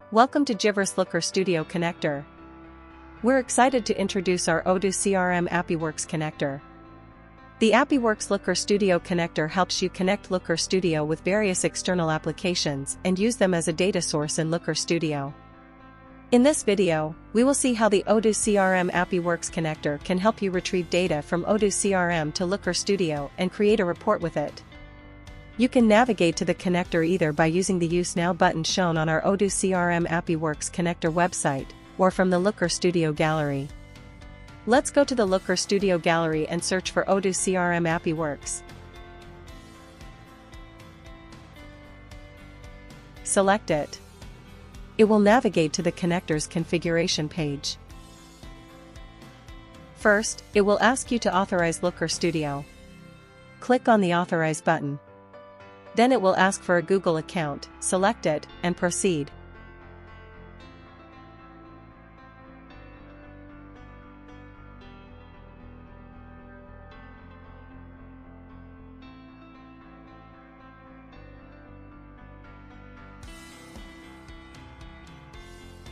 Welcome to Jivrus Looker Studio Connector. We're excited to introduce our Odoo CRM AppiWorks Connector. The AppiWorks Looker Studio Connector helps you connect Looker Studio with various external applications and use them as a data source in Looker Studio. In this video, we will see how the Odoo CRM AppiWorks Connector can help you retrieve data from Odoo CRM to Looker Studio and create a report with it. You can navigate to the connector either by using the Use Now button shown on our Odoo CRM AppiWorks Connector website, or from the Looker Studio gallery. Let's go to the Looker Studio gallery and search for Odoo CRM AppiWorks. Select it. It will navigate to the connector's configuration page. First, it will ask you to authorize Looker Studio. Click on the Authorize button. Then it will ask for a Google account, select it, and proceed.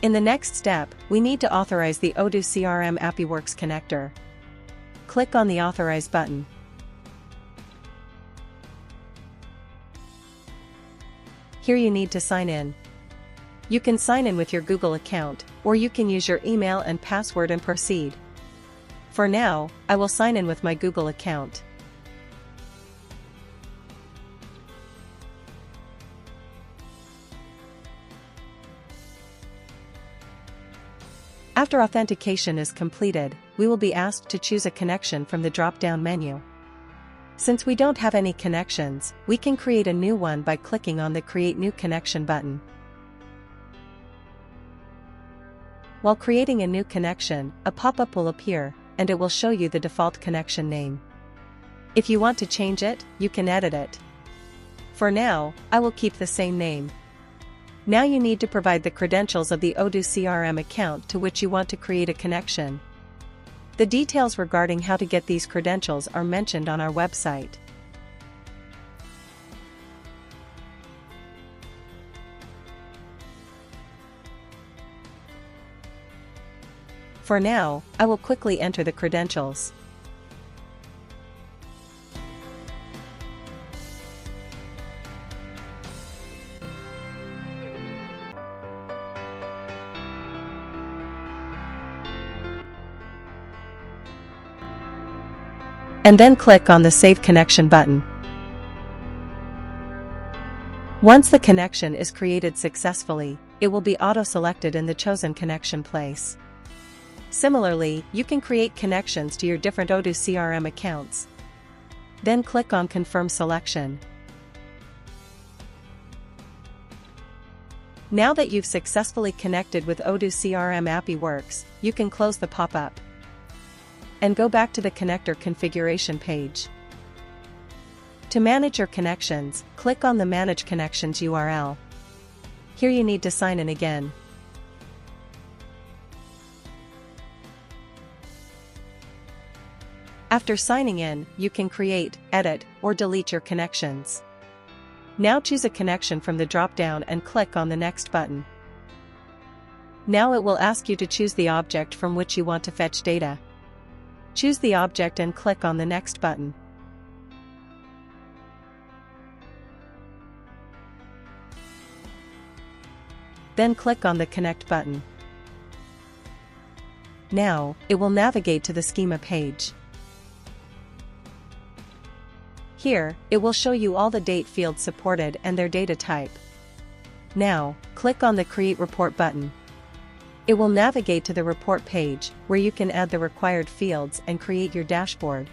In the next step, we need to authorize the Odoo CRM AppiWorks Connector. Click on the Authorize button. Here you need to sign in. You can sign in with your Google account, or you can use your email and password and proceed. For now, I will sign in with my Google account. After authentication is completed, we will be asked to choose a connection from the drop-down menu. Since we don't have any connections, we can create a new one by clicking on the Create New Connection button. While creating a new connection, a pop-up will appear, and it will show you the default connection name. If you want to change it, you can edit it. For now, I will keep the same name. Now you need to provide the credentials of the Odoo CRM account to which you want to create a connection. The details regarding how to get these credentials are mentioned on our website. For now, I will quickly enter the credentials. And then click on the Save Connection button. Once the connection is created successfully, it will be auto-selected in the chosen connection place. Similarly, you can create connections to your different Odoo CRM accounts. Then click on Confirm Selection. Now that you've successfully connected with Odoo CRM AppiWorks, you can close the pop-up and go back to the connector configuration page. To manage your connections, click on the Manage Connections URL. Here you need to sign in again. After signing in, you can create, edit, or delete your connections. Now choose a connection from the drop-down and click on the Next button. Now it will ask you to choose the object from which you want to fetch data. Choose the object and click on the Next button. Then click on the Connect button. Now, it will navigate to the Schema page. Here, it will show you all the date fields supported and their data type. Now, click on the Create Report button. It will navigate to the report page, where you can add the required fields and create your dashboard.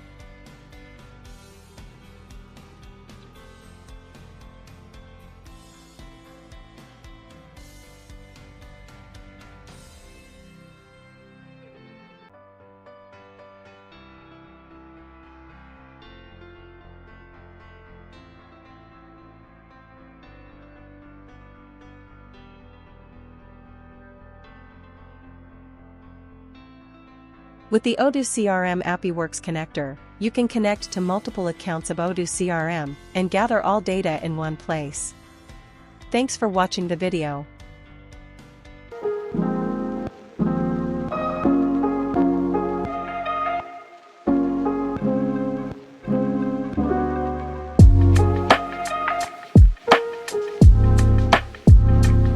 With the Odoo CRM AppiWorks Connector, you can connect to multiple accounts of Odoo CRM and gather all data in one place. Thanks for watching the video.